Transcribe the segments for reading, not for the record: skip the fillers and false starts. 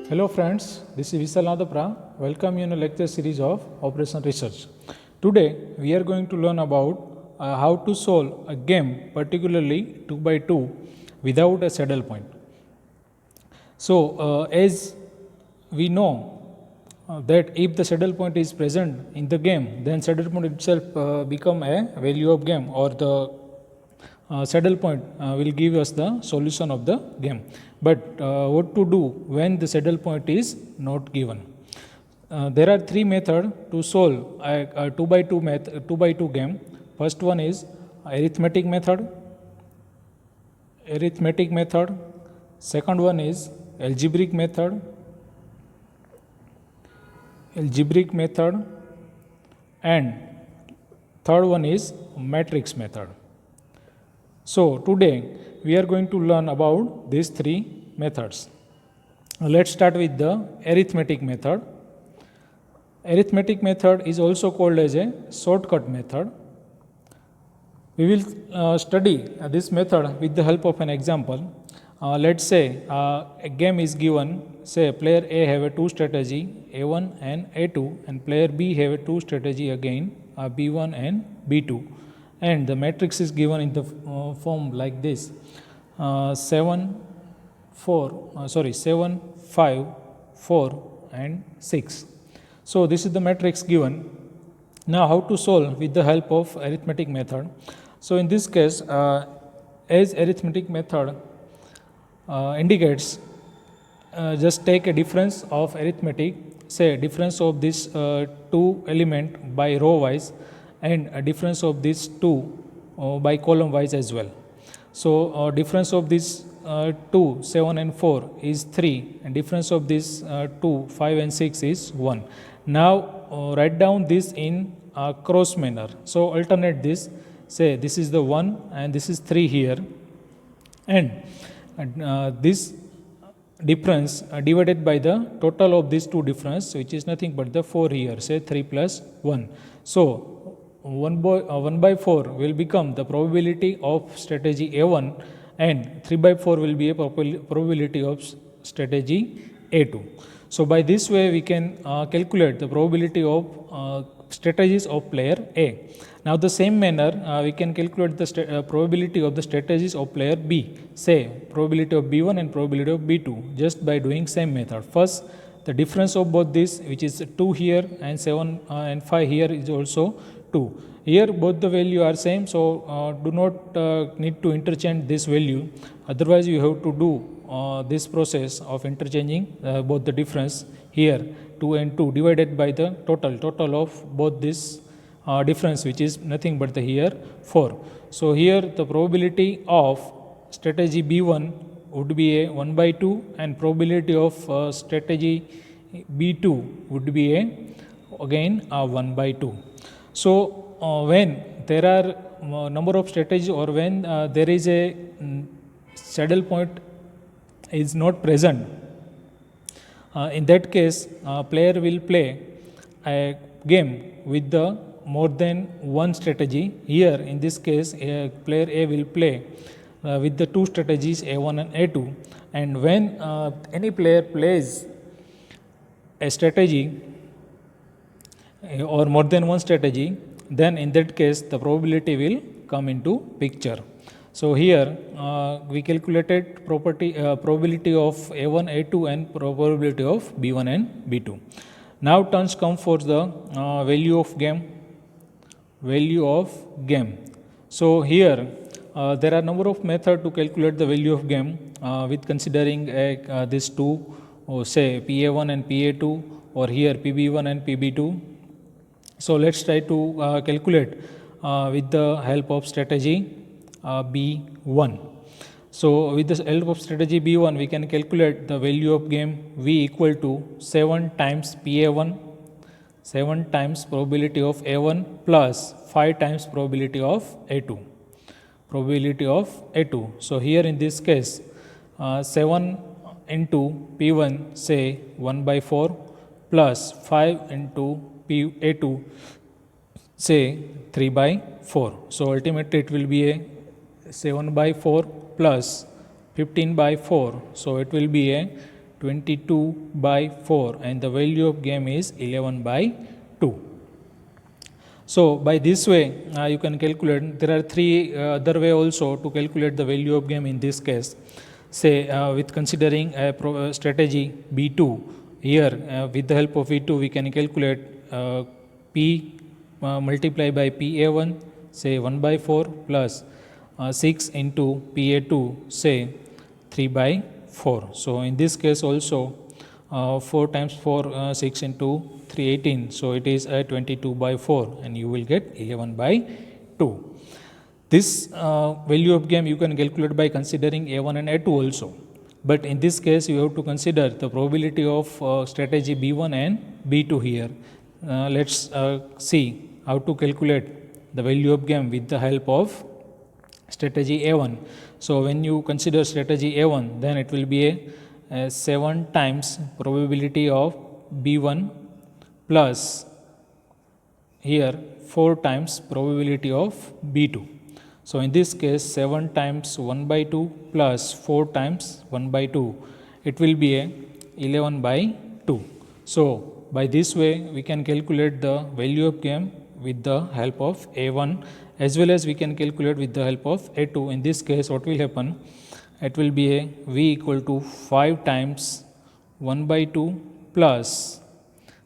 Hello friends, this is Vishal Nadapra. Welcome you in a lecture series of Operation Research. Today we are going to learn about how to solve a game, particularly 2 by 2 without a saddle point. So as we know that if the saddle point is present in the game, then saddle point itself become a value of game, or the saddle point will give us the solution of the game. But what to do when the saddle point is not given? There are three methods to solve a 2 by 2 game. First one is arithmetic method. Second one is algebraic method. And third one is matrix method. So today we are going to learn about these three methods. Let's start with the arithmetic method. Arithmetic method is also called as a shortcut method. We will study this method with the help of an example. Let's say a game is given. Say player A have a two strategy, A1 and A2, and player B have a two strategy again, B1 and B2. And the matrix is given in the form like this: 7, 5, 4 and 6. So this is the matrix given. Now how to solve with the help of arithmetic method? So in this case, as arithmetic method indicates, just take a difference of arithmetic, say difference of this two element by row wise, and a difference of these two by column wise as well. So difference of this 2, 7 and 4 is 3, and difference of this 2, 5 and 6 is 1. Now write down this in cross manner. So alternate this, say this is the 1 and this is 3 here, and this difference divided by the total of these two difference, which is nothing but the 4 here, say 3 plus 1. So 1 by 4 will become the probability of strategy A1, and 3 by 4 will be a probability of strategy A2. So by this way we can calculate the probability of strategies of player A. Now the same manner we can calculate the probability of the strategies of player B, say probability of B1 and probability of B2, just by doing same method. First, the difference of both this, which is 2 here and 7 and 5 here, is also 2. Here both the value are same, so do not need to interchange this value. Otherwise you have to do this process of interchanging both the difference here 2 and 2 divided by the total of both this difference, which is nothing but the here 4. So here the probability of strategy B1 would be a 1 by 2, and probability of strategy B2 would be again 1 by 2. So when there are number of strategies, or when there is a saddle point is not present, in that case player will play a game with the more than one strategy. Here in this case player A will play with the two strategies A1 and A2, and when any player plays a strategy or more than one strategy, then in that case the probability will come into picture. So here we calculated probability of A1, A2 and probability of B1 and B2. Now turns come for the value of game. So here there are number of methods to calculate the value of game with considering these two, say PA1 and PA2, or here PB1 and PB2. So let's try to calculate with the help of strategy B1. So with the help of strategy B1 we can calculate the value of game V equal to 7 times PA1, 7 times probability of A1 plus 5 times probability of A2. So here in this case 7 into P1, say 1 by 4, plus 5 into A2, say 3 by 4. So ultimately it will be a 7 by 4 plus 15 by 4. So it will be a 22 by 4 and the value of game is 11 by 2. So by this way you can calculate. There are three other way also to calculate the value of game in this case. Say with considering a strategy B2, here with the help of V2 we can calculate P multiply by PA1, say 1 by 4 plus 6 into PA2, say 3 by 4. So in this case also 4 times 4 6 into 3 18, so it is 22 by 4 and you will get 11 by 2. This value of game you can calculate by considering A1 and A2 also, but in this case you have to consider the probability of strategy B1 and B2 here. Let's see how to calculate the value of game with the help of strategy A1. So when you consider strategy A1, then it will be a 7 times probability of B1 plus here 4 times probability of B2. So in this case 7 times 1 by 2 plus 4 times 1 by 2, it will be a 11 by 2. So by this way we can calculate the value of game with the help of A1, as well as we can calculate with the help of A2. In this case what will happen, it will be a V equal to 5 times 1 by 2 plus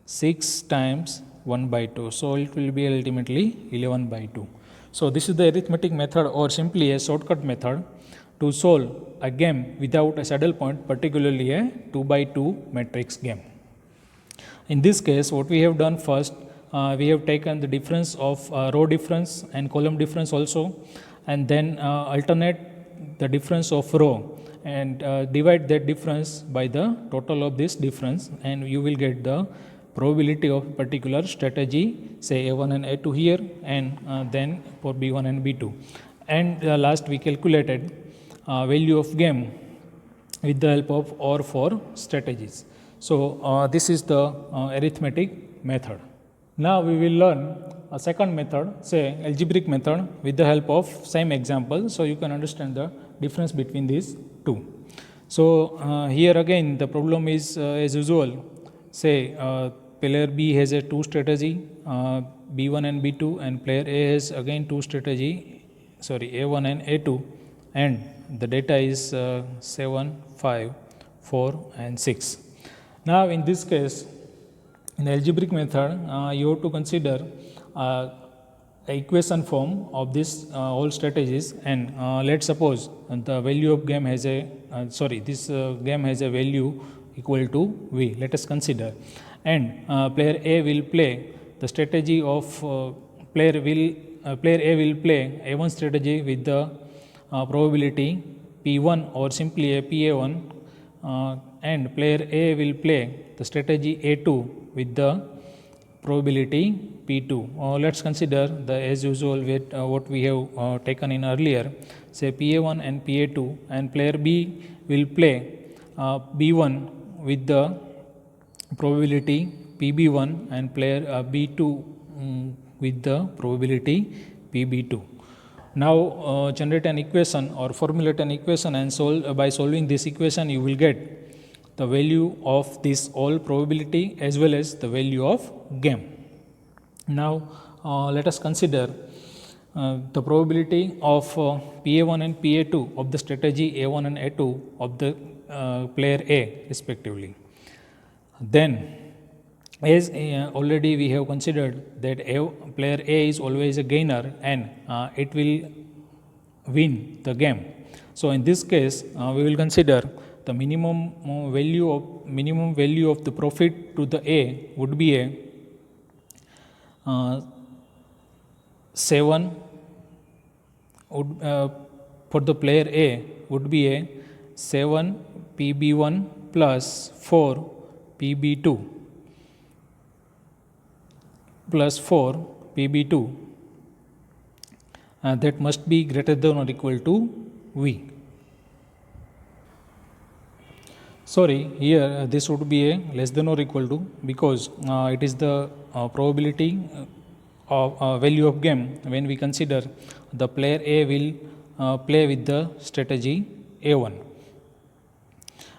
6 times 1 by 2. So it will be ultimately 11 by 2. So this is the arithmetic method, or simply a shortcut method to solve a game without a saddle point, particularly a 2 by 2 matrix game. In this case what we have done first, we have taken the difference of row difference and column difference also, and then alternate the difference of row and divide that difference by the total of this difference, and you will get the probability of particular strategy, say A1 and A2 here, and then for B1 and B2. And last we calculated value of game with the help of OR for strategies. So this is the arithmetic method. Now we will learn a second method, say algebraic method, with the help of same example, so you can understand the difference between these two. So here again the problem is as usual. Say player B has a 2 strategy, B1 and B2, and player A has again 2 strategy, A1 and A2, and the data is 7, 5, 4 and 6. Now in this case, in the algebraic method, you have to consider equation form of this all strategies, and let's suppose the value of game has a this game has a value equal to V. Let us consider, and player A will play the strategy of player A will play A1 strategy with the probability P1 or simply a PA1, and player A will play the strategy A2 with the probability P2. Let's consider the as usual with what we have taken in earlier, say PA1 and PA2, and player B will play B1 with the probability PB1 and player B2 with the probability PB2. Now generate an equation or formulate an equation, and solve by solving this equation you will get the value of this all probability as well as the value of game. Now let us consider the probability of PA1 and PA2 of the strategy A1 and A2 of the player A respectively. Then as already we have considered that player A is always a gainer and it will win the game. So in this case we will consider the minimum value of the profit to the A would be a 7 would, for the player A would be a 7 PB1 plus 4 PB2 plus 4 PB2 that must be greater than or equal to V. Here this would be a less than or equal to, because it is the probability of value of game when we consider the player A will play with the strategy A1.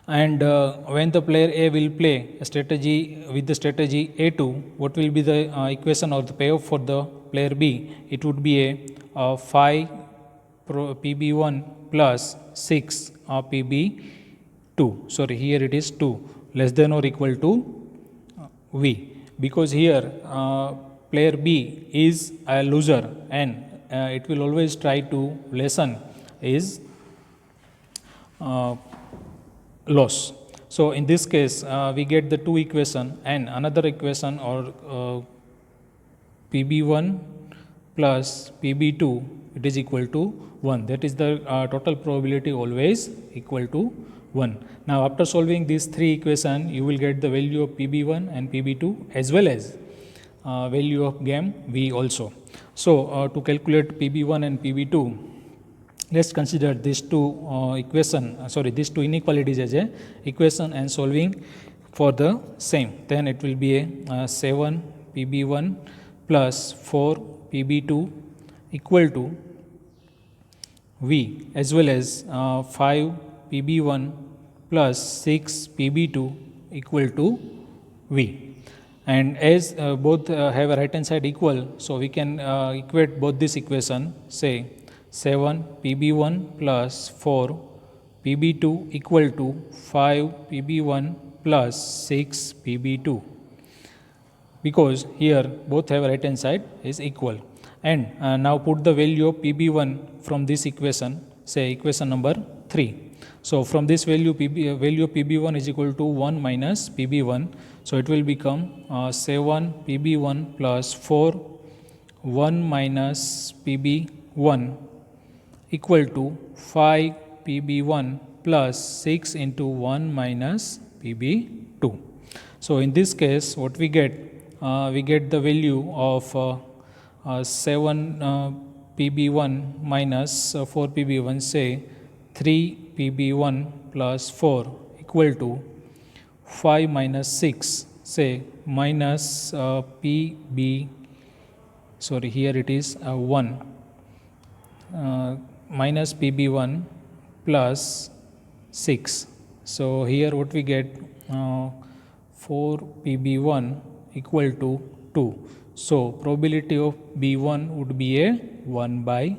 And when the player A will play a strategy with the strategy A2, what will be the equation or the payoff for the player B? It would be a 5 PB1 plus 6 PB2. Sorry, here it is 2 less than or equal to V, because here player B is a loser and it will always try to lessen his loss. So in this case we get the two equation and another equation or PB1 plus PB2, it is equal to 1. That is the total probability always equal to 1. Now after solving these three equation, you will get the value of PB1 and PB2 as well as value of game V also. So to calculate PB1 and PB2, let's consider these two these two inequalities as a equation and solving for the same. Then it will be a 7 PB1 plus 4 PB2 equal to V, as well as 5 PB1 plus 6 PB2 equal to V. And as both have a right hand side equal, so we can equate both this equation, say 7 PB1 plus 4 PB2 equal to 5 PB1 plus 6 PB2, because here both have right hand side is equal. And now put the value of PB1 from this equation, say equation number 3. So from this value of PB1 is equal to 1 minus PB1. So it will become 7 PB1 plus 4 1 minus PB1 equal to 5 PB1 plus 6 into 1 minus PB2. So in this case what we get the value of 7 PB1 minus 4 PB1, say 3 PB1 plus 4 equal to 5 minus 6, say minus here it is 1 minus PB1 plus 6. So here what we get 4 PB1 equal to 2. So probability of B1 would be a 1 by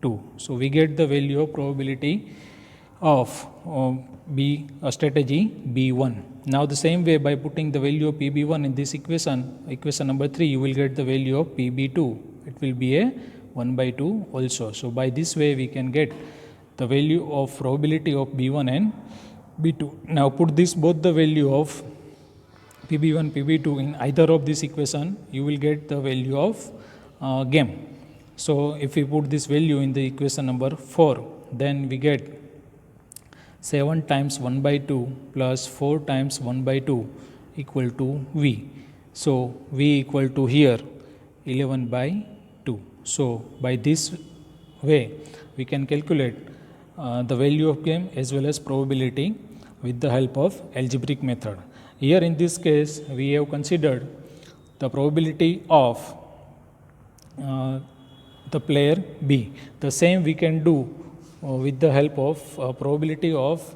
2. So we get the value of probability of strategy B1. Now the same way, by putting the value of PB1 in this equation number 3, you will get the value of PB2. It will be a 1 by 2 also. So by this way we can get the value of probability of B1 and B2. Now put both the value of PB1, PB2 in either of this equation, you will get the value of game. So if we put this value in the equation number 4, then we get 7 times 1 by 2 plus 4 times 1 by 2 equal to V. So V equal to here 11 by 2. So by this way we can calculate the value of game as well as probability with the help of algebraic method. Here in this case we have considered the probability of the player B. The same we can do with the help of probability of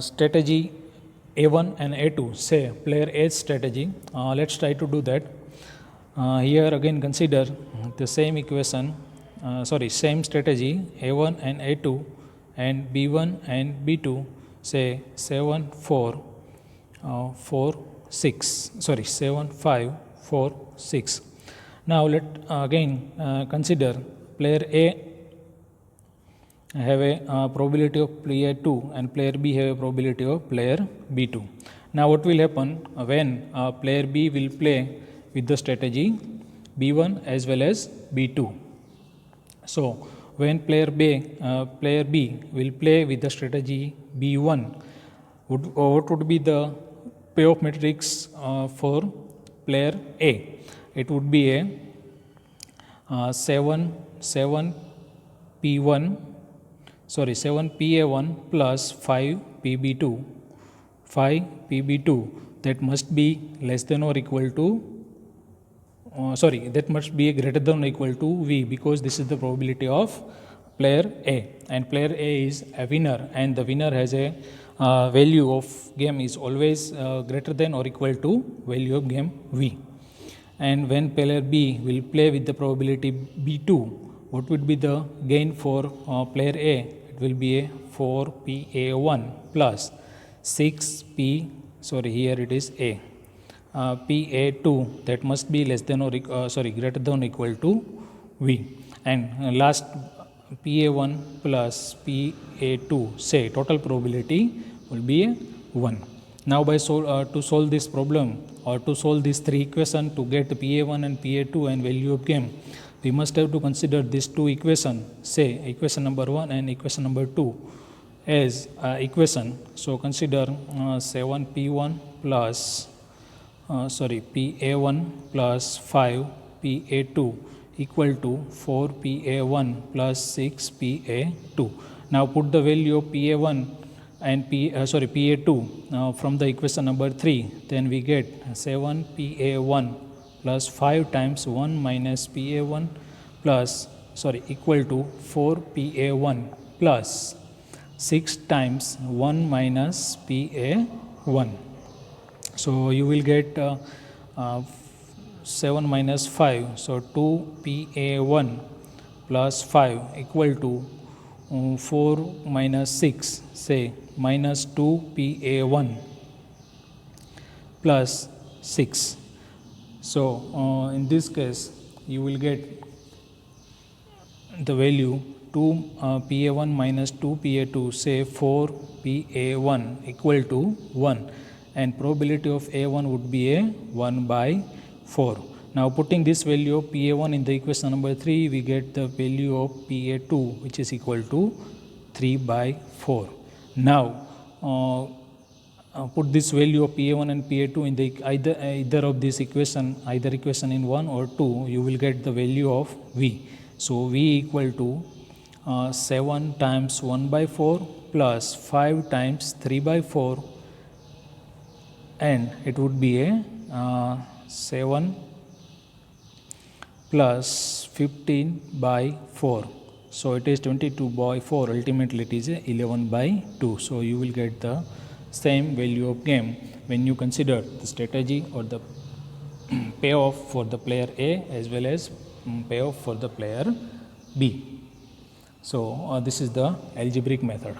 strategy A1 and A2, say player A's strategy. Let's try to do that. Here again consider the same equation, same strategy A1 and A2 and B1 and B2, say 7 4 4 6 7 5 4 6. Now let again consider player A have a probability of player 2 and player B have a probability of player B2. Now what will happen when player B will play with the strategy B1 as well as B2? So when player B will play with the strategy B1, what would be the payoff matrix for player A? It would be a 7 PA1 plus 5 PB2, that must be less than or equal to that must be greater than or equal to V, because this is the probability of player A, and player A is a winner, and the winner has a value of game is always greater than or equal to value of game V. And when player B will play with the probability B2, what would be the gain for player A? It will be a 4PA1 plus 6P, sorry, here it is A. PA2, that must be less than or greater than or equal to V. And last, PA1 plus PA2, say total probability will be a 1. Now to solve this problem, or to solve these three equations to get PA1 and PA2 and value of game, we must have to consider these two equations, say equation number 1 and equation number 2 as equation. So consider 7P1 plus PA1 plus 5PA2 equal to 4PA1 plus 6PA2. Now put the value of PA1 and PA2 from the equation number 3, then we get 7PA1 plus 5 times 1 minus PA1 plus equal to 4PA1 plus 6 times 1 minus PA1. So you will get 7 minus 5, so 2PA1 plus 5 equal to 4 minus 6, say minus 2PA1 plus 6. So in this case you will get the value 2PA1 minus 2PA2, say 4PA1 equal to 1, and probability of A1 would be a 1 by 4. Now putting this value of PA1 in the equation number 3, we get the value of PA2 which is equal to 3 by 4. Now put this value of PA1 and PA2 in the either of this equation, either equation in 1 or 2, you will get the value of V. So V equal to 7 times 1 by 4 plus 5 times 3 by 4, and it would be a 7 plus 15 by 4. So it is 22 by 4, ultimately it is 11 by 2. So you will get the same value of game when you consider the strategy or the payoff for the player A as well as payoff for the player B. So this is the algebraic method.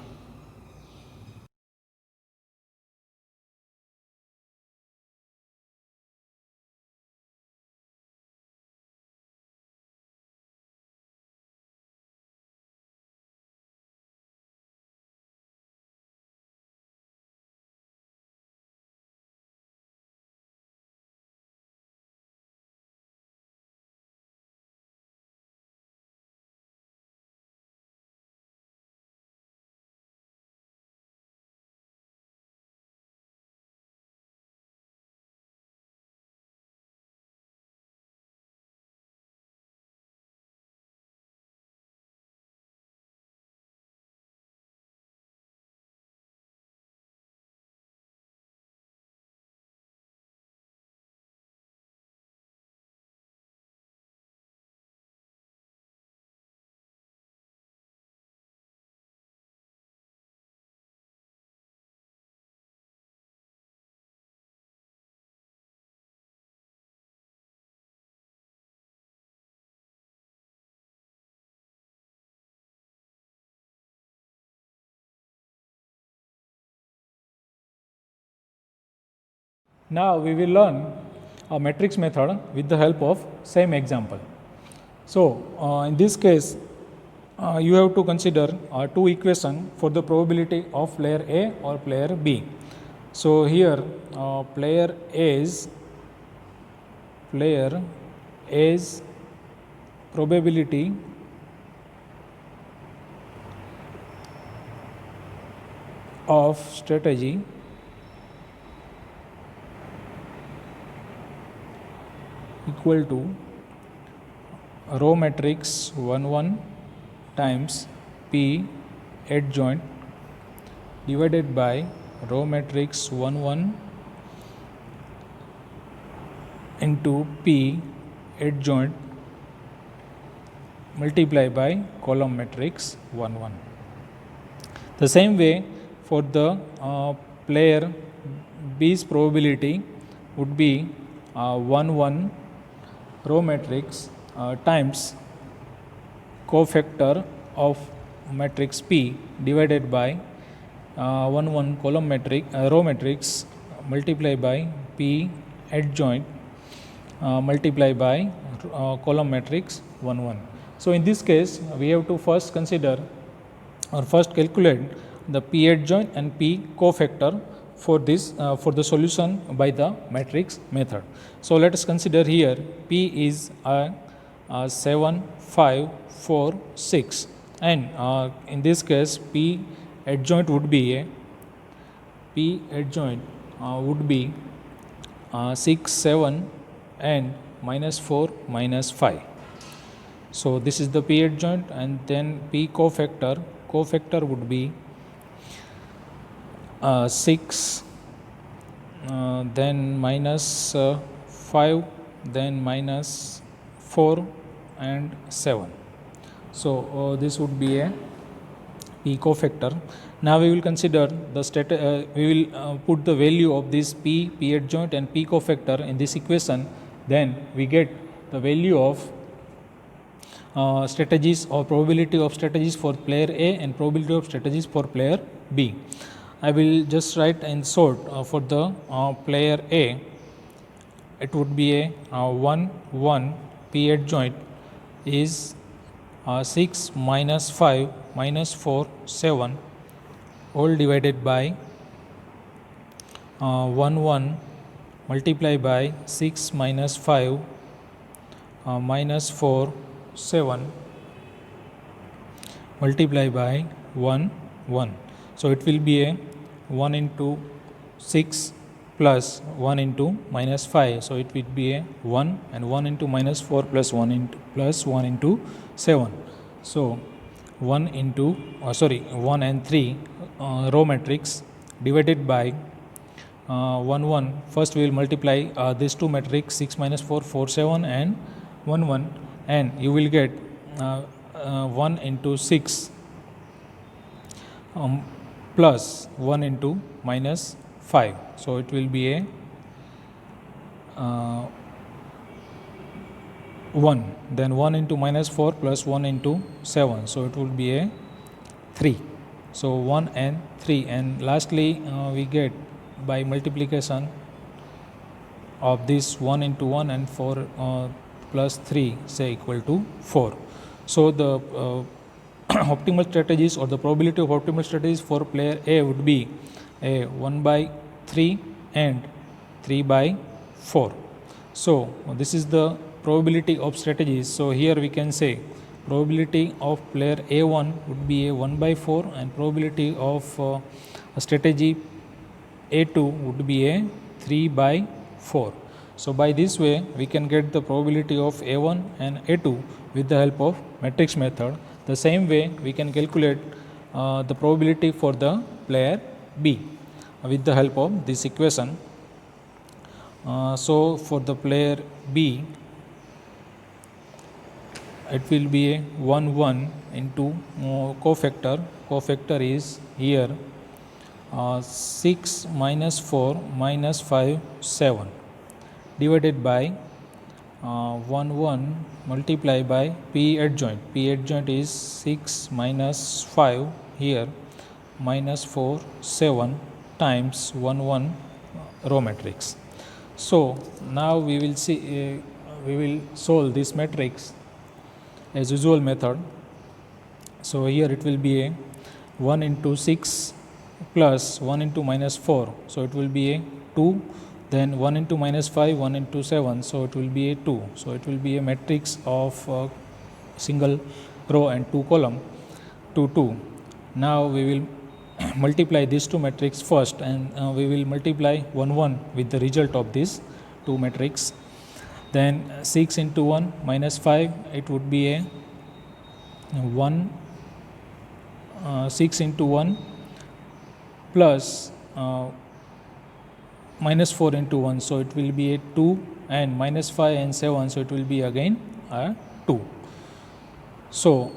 Now we will learn a matrix method with the help of same example. So in this case you have to consider two equations for the probability of player A or player B. So here player A's probability of strategy equal to row matrix 1 1 times P adjoint divided by row matrix 1 1 into P adjoint multiply by column matrix 1 1. The same way for the player B's probability would be 1 1 row matrix times cofactor of matrix P divided by 1 1 column matrix row matrix multiply by P adjoint multiply by column matrix 1 1. So in this case we have to first consider or first calculate the P adjoint and P cofactor for this for the solution by the matrix method. So let us consider here P is 7 5 4 6 and in this case P adjoint would be a P adjoint would be 6 7 and minus 4 minus 5. So this is the P adjoint, and then P cofactor would be 6 then minus 5 then minus 4 and 7. So this would be a P cofactor. Now we will consider the we will put the value of this P adjoint and P cofactor in this equation. Then we get the value of strategies or probability of strategies for player A and probability of strategies for player B. I will just write in short for the player A. It would be a 1 1 P adjoint is 6 minus 5 minus 4 7 all divided by 1 1 multiply by 6 minus 5 minus 4 7 multiply by 1 1. So it will be a 1 into 6 plus 1 into minus 5. So it will be a 1 and 1 into minus 4 plus 1 into 7. So 1 into 1 and 3 row matrix divided by 1 1. First we will multiply these two matrix 6 minus 4 4 7 and 1 1, and you will get 1 into 6 plus 1 into minus 5. So it will be a 1, then 1 into minus 4 plus 1 into 7. So it will be a 3. So 1 and 3, and lastly we get by multiplication of this 1 into 1 and 4 plus 3 say equal to 4. So the optimal strategies or the probability of optimal strategies for player A would be a 1 by 3 and 3 by 4. So this is the probability of strategies. So here we can say probability of player A1 would be a 1 by 4 and probability of a strategy A2 would be a 3 by 4. So by this way we can get the probability of A1 and A2 with the help of matrix method. The same way we can calculate the probability for the player B with the help of this equation. So for the player B it will be a 1 1 into cofactor is here 6 minus 4 minus 5 7 divided by 1 1 multiply by P adjoint. P adjoint is 6 minus 5 here minus 4 7 times 1 1 row matrix. So now we will see we will solve this matrix as usual method. So here it will be a 1 into 6 plus 1 into minus 4. So it will be a 2, then 1 into minus 5, 1 into 7. So it will be a 2. So it will be a matrix of single row and 2 column 2 2. Now we will multiply these two matrix first, and we will multiply 1 1 with the result of this 2 matrix. Then 6 into 1 minus 5, it would be a 1 6 into 1 plus minus 4 into 1. So it will be a 2, and minus 5 and 7. So it will be again a 2. So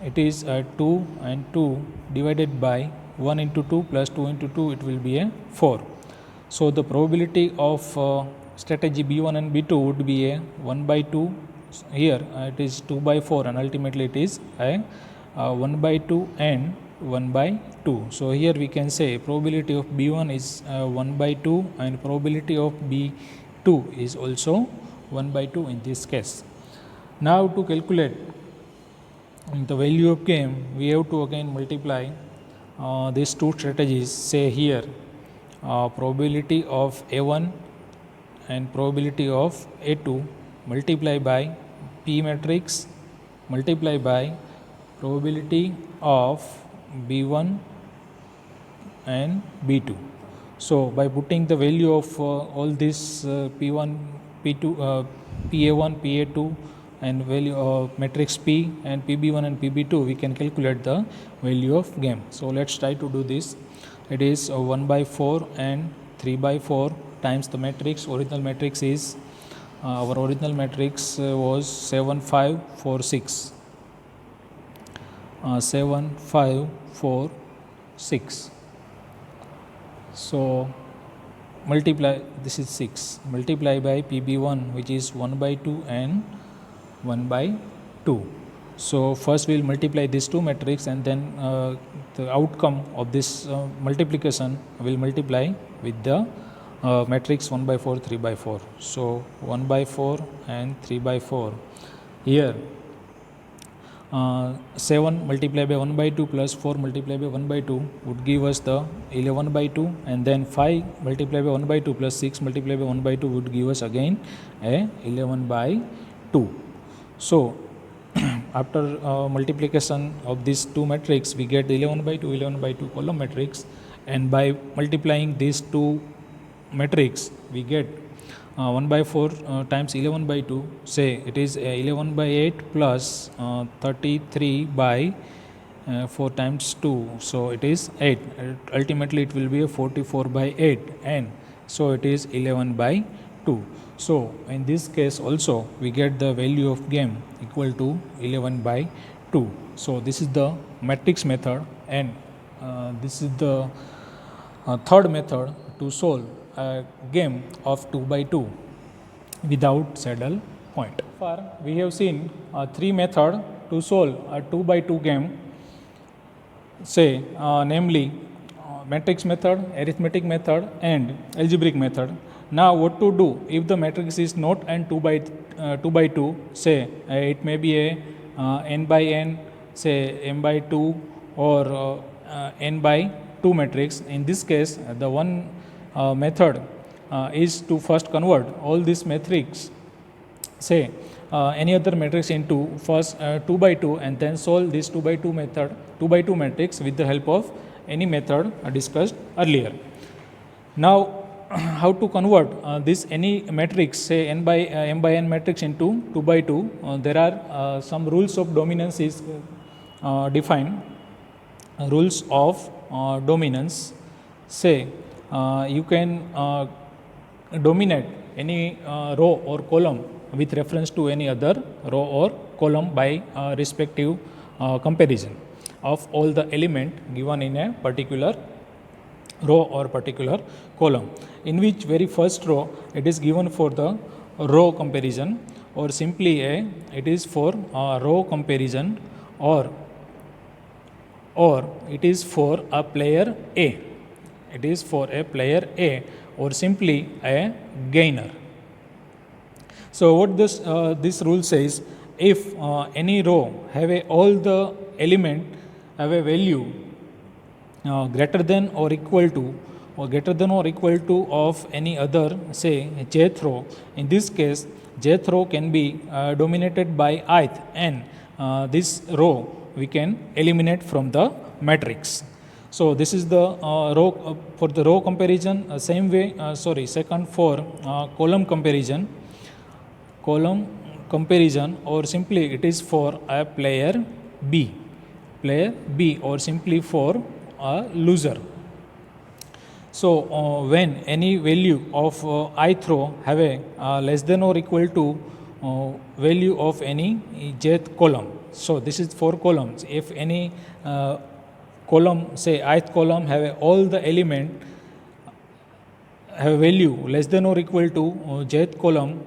it is 2 and 2 divided by 1 into 2 plus 2 into 2, it will be a 4. So the probability of strategy B1 and B2 would be a 1 by 2. Here it is 2 by 4 and ultimately it is a 1 by 2 and 1 by 2. So here we can say probability of B1 is 1 by 2 and probability of B2 is also 1 by 2 in this case. Now to calculate the value of game, we have to again multiply these two strategies. Say here probability of A1 and probability of A2 multiply by P matrix multiply by probability of B1 and B2. So by putting the value of all this P1, P2, PA1, PA2 and value matrix P and PB1 and PB2, we can calculate the value of game. So let's try to do this. It is 1 by 4 and 3 by 4 times the matrix. Original matrix is our original matrix was 7 5 4 6. 7 5 4 6. So multiply, this is 6, multiply by PB1 which is 1 by 2 and 1 by 2. So first we will multiply these two matrix and then the outcome of this multiplication will multiply with the matrix 1 by 4 3 by 4. So 1 by 4 and 3 by 4. Here 7 multiplied by 1 by 2 plus 4 multiplied by 1 by 2 would give us the 11 by 2, and then 5 multiplied by 1 by 2 plus 6 multiplied by 1 by 2 would give us again a 11 by 2. So after multiplication of these two matrix, we get 11 by 2 column matrix, and by multiplying these two matrix we get 1 by 4 times 11 by 2, say it is 11 by 8 plus 33 by 4 times 2, so it is 8. Ultimately it will be a 44 by 8, and so it is 11 by 2. So in this case also we get the value of game equal to 11 by 2. So this is the matrix method, and this is the third method to solve a game of 2 by 2 without saddle point. So far we have seen three methods to solve a 2 by 2 game, say namely matrix method, arithmetic method and algebraic method. Now what to do if the matrix is not n 2 by 2, say it may be a n by n, say m by 2 or n by 2 matrix. In this case the one method is to first convert all these matrix, say any other matrix into first 2 by 2 and then solve this 2 by 2 method, 2 by 2 matrix with the help of any method discussed earlier. Now how to convert this any matrix, say m by n matrix into 2 by 2, there are some rules of dominance is defined. Rules of dominance, say you can dominate any row or column with reference to any other row or column by respective comparison of all the element given in a particular row or particular column, in which very first row it is given for the row comparison, or simply it is for row comparison, or it is for a player A. It is for a player A, or simply a gainer. So what this rule says, if any row have all the element have a value greater than or equal to of any other, say jth row, in this case jth row can be dominated by ith, and this row we can eliminate from the matrix. So this is the row for the row comparison. Same way, second for column comparison, or simply it is for a player B, or simply for a loser. So when any value of ith row have a less than or equal to value of any jth column. So this is 4 columns. If any column, say ith column, have all the element have a value less than or equal to jth column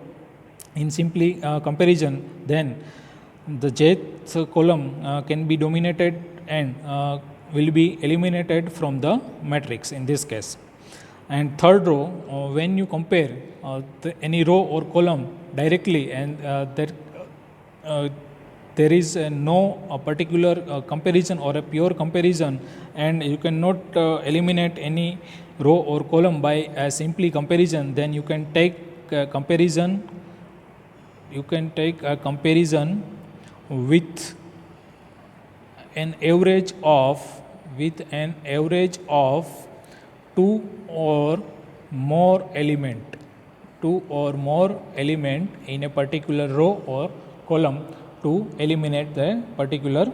in simply comparison, then the jth column can be dominated and will be eliminated from the matrix in this case. And third row, when you compare any row or column directly and there is no particular comparison or a pure comparison, and you cannot eliminate any row or column by simply comparison, then you can take a comparison with an average of two or more element in a particular row or column to eliminate the particular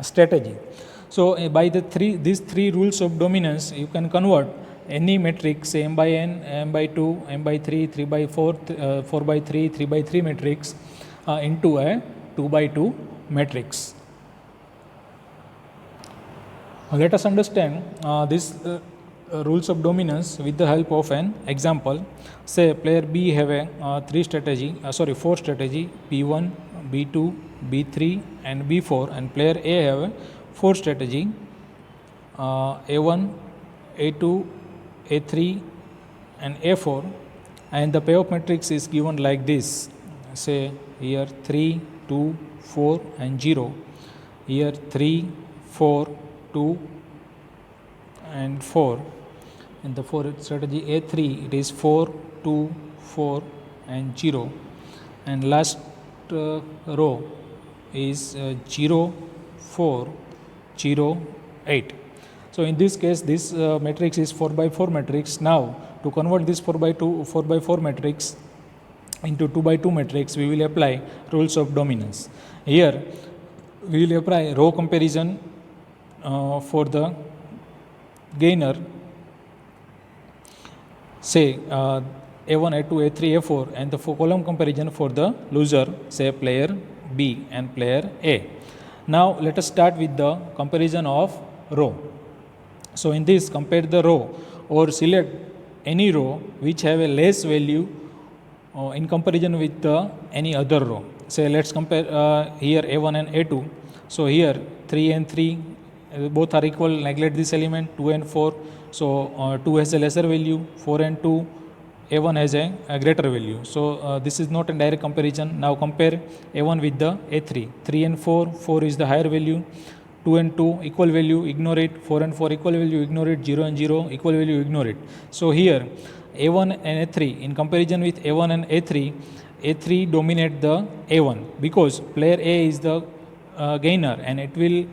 strategy. So by these three rules of dominance, you can convert any matrix, say m by n, m by 2, m by 3, 3 by 4, 4 by 3, 3 by 3 matrix into a 2 by 2 matrix. Let us understand this rules of dominance with the help of an example. Say player B have a 4 strategy P1, B2, B3 and B4, and player A have a 4 strategy A1, A2, A3 and A4, and the payoff matrix is given like this. Say here 3, 2, 4 and 0, here 3, 4, 2 and 4, and the 4 strategy A3 it is 4, 2, 4 and 0, and last row is 0, 4, 0, 8. So in this case this matrix is 4 by 4 matrix. Now to convert this 4 by 4 matrix into 2 by 2 matrix, we will apply rules of dominance. Here we will apply row comparison for the gainer, say A1, A2, A3, A4, and the column comparison for the loser, say player B and player A. Now let us start with the comparison of row. So in this, compare the row or select any row which have a less value in comparison with any other row. Say let's compare here A1 and A2. So here 3 and 3 both are equal, neglect this element. 2 and 4, so 2 has a lesser value, 4 and 2, A1 has a greater value. So this is not a direct comparison. Now compare A1 with the A3. 3 and 4, 4 is the higher value, 2 and 2 equal value, ignore it. 4 and 4 equal value, ignore it. 0 and 0 equal value, ignore it. So here A1 and A3, in comparison with A1 and A3, A3 dominate the A1 because player A is the gainer, and it will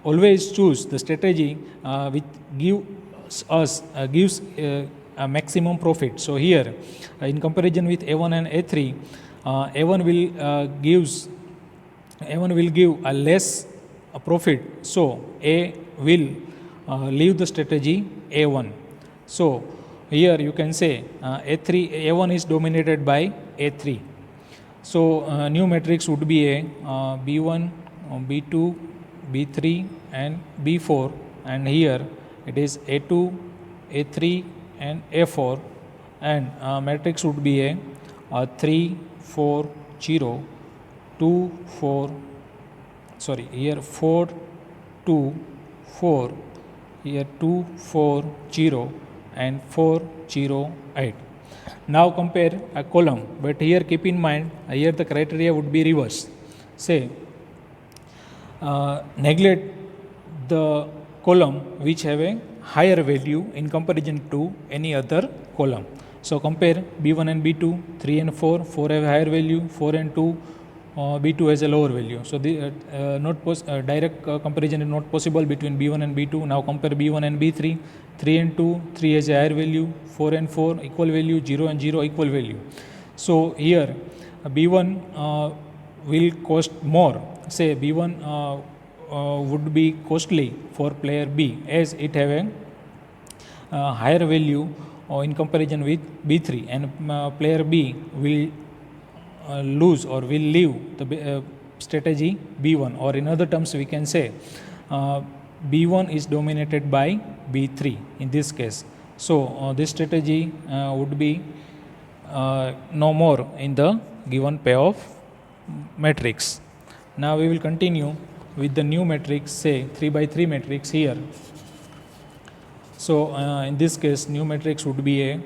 always choose the strategy which gives a maximum profit. So here in comparison with A1 and A3, A1 will give a less profit, so A will leave the strategy A1. So here you can say A1 is dominated by A3. So new matrix would be a B1, B2, B3 and B4, and here it is A2, A3 and A4, and matrix would be a 3, 4, 0, 2, 4, here 4, 2, 4, here 2, 4, 0 and 4, 0, 8. Now compare a column, but here keep in mind, here the criteria would be reverse. Say neglect the column which have a higher value in comparison to any other column. So compare B1 and B2, 3 and 4, 4 have a higher value, 4 and 2, B2 has a lower value. So the direct comparison is not possible between B1 and B2. Now compare B1 and B3, 3 and 2, 3 has a higher value, 4 and 4 equal value, 0 and 0 equal value. So here B1 will cost more. Say B1 would be costly for player B as it have a higher value in comparison with B3, and player B will lose or will leave the strategy B1, or in other terms we can say B1 is dominated by B3 in this case. So this strategy would be no more in the given payoff matrix. Now we will continue with the new matrix, say 3 by 3 matrix here. So in this case new matrix would be a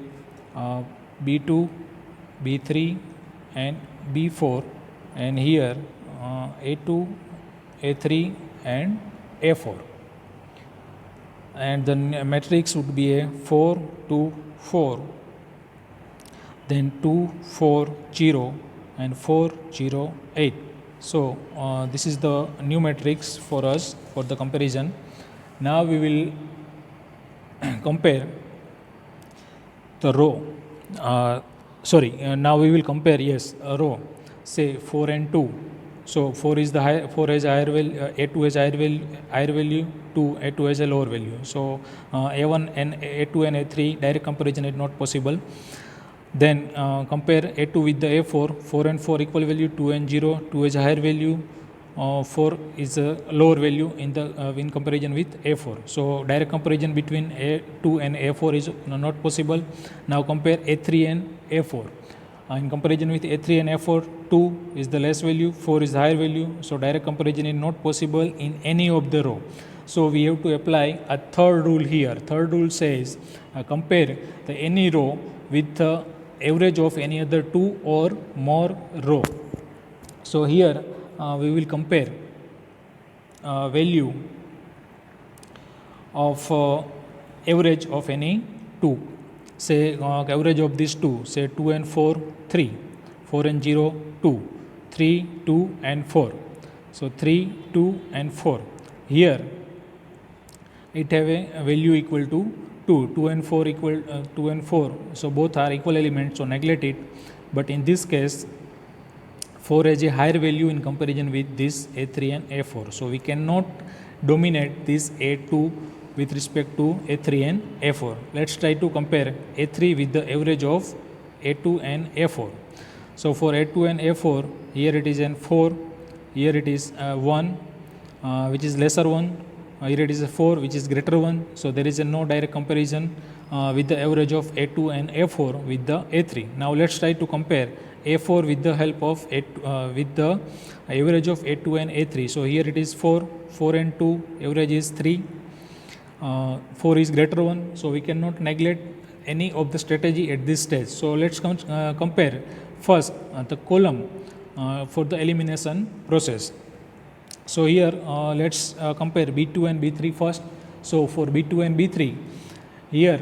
B2, B3 and B4, and here A2, A3 and A4, and the matrix would be a 4, 2, 4, then 2, 4, 0 and 4, 0, 8. So this is the new matrix for us for the comparison. Now we will compare the row. Now we will compare a row, say 4 and 2. So 4 is the 4 has higher value, A2 has higher value, 2 A2 has a lower value. So A1 and A2 and A3 direct comparison is not possible. Then compare A2 with the A4. 4 and 4 equal value, 2 and 0. 2 is a higher value, 4 is a lower value in comparison with A4. So direct comparison between A2 and A4 is not possible. Now compare A3 and A4. In comparison with A3 and A4, 2 is the less value, 4 is the higher value. So direct comparison is not possible in any of the row. So we have to apply a third rule here. Third rule says compare any row with the average of any other 2 or more row. So here we will compare value of average of any 2. Say average of these 2, say 2 and 4, 3, 4 and 0, 2, 3, 2 and 4. So 3, 2 and 4. Here it have a value equal to 2. 2 and 4 equal 2 and 4. So both are equal elements, so neglect it. But in this case 4 has a higher value in comparison with this A3 and A4. So we cannot dominate this A2 with respect to A3 and A4. Let's try to compare A3 with the average of A2 and A4. So for A2 and A4, here it is an 4, here it is 1, which is lesser one, here it is a 4, which is greater one. So there is no direct comparison with the average of A2 and A4 with the A3. Now let's try to compare A4 with the help of with the average of A2 and A3. So here it is 4, 4 and 2, average is 3. 4 is greater one, so we cannot neglect any of the strategy at this stage. So let's compare first the column for the elimination process. So here let's compare B2 and B3 first. So for B2 and B3, here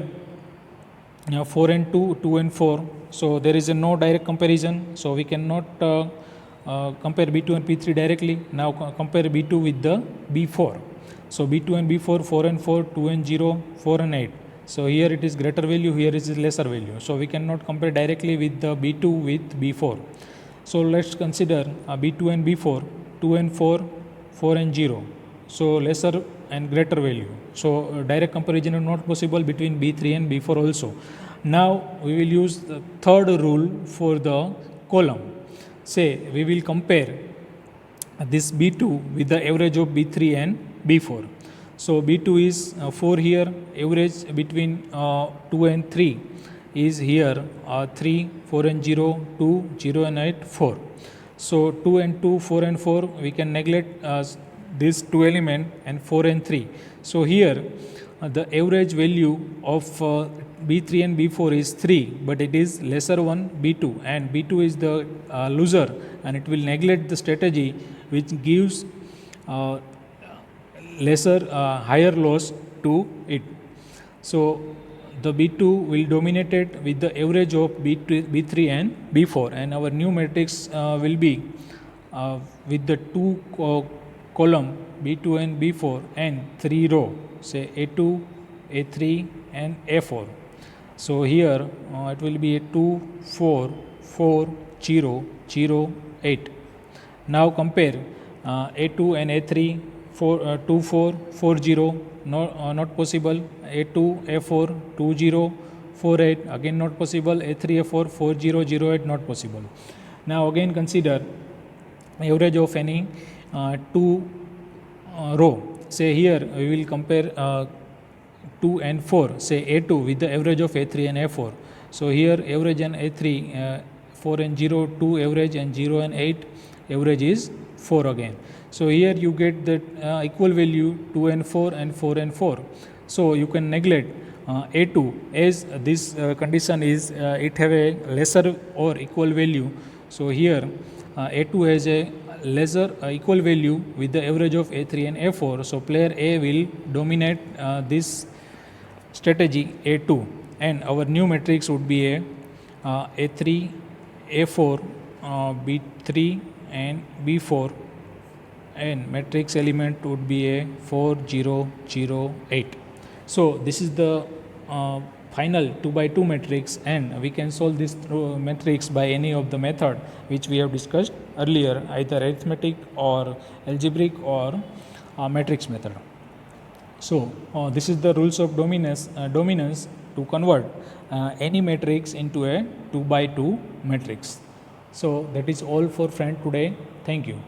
4 and 2, 2 and 4. So there is no direct comparison. So we cannot compare B2 and B3 directly. Now compare B2 with the B4. So B2 and B4, 4 and 4, 2 and 0, 4 and 8. So here it is greater value, here is lesser value. So we cannot compare directly with the B2 with B4. So let's consider B2 and B4, 2 and 4, 4 and 0. So lesser and greater value. So direct comparison is not possible between B3 and B4 also. Now we will use the third rule for the column. Say we will compare this B2 with the average of B3 and B4. So B2 is 4 here, average between 2 and 3 is here 3, 4 and 0, 2, 0 and 8, 4. So 2 and 2, 4 and 4, we can neglect these two elements, and 4 and 3. So here the average value of B3 and B4 is 3, but it is lesser one B2, and B2 is the loser, and it will neglect the strategy which gives higher loss to it. So the B2 will dominate it with the average of B3 and B4, and our new matrix will be with the two column B2 and B4 and 3 row, say A2, A3 and A4. So here it will be a 2, 4, 4, 0, 0, 8. Now compare A2 and A3, 2, 4, 4, 0, not possible. A2, A4, 2, 0, 4, 8, again not possible. A3, A4, 4, 0, 0, 8, not possible. Now again consider average of any two row. Say here we will compare 2 and 4, say A2 with the average of A3 and A4. So here average and A3, 4 and 0, 2 average, and 0 and 8 average is 4 again. So here you get the equal value 2 and 4 and 4 and 4. So you can neglect A2 as this condition is it have a lesser or equal value. So here A2 has a lesser equal value with the average of A3 and A4. So player A will dominate this strategy A2, and our new matrix would be a A3, A4, B3 and B4, and matrix element would be a 4 0 0 8. So this is the final 2 by 2 matrix, and we can solve this matrix by any of the method which we have discussed earlier, either arithmetic or algebraic or matrix method. So this is the rules of dominance to convert any matrix into a 2 by 2 matrix. So that is all for friend today. Thank you.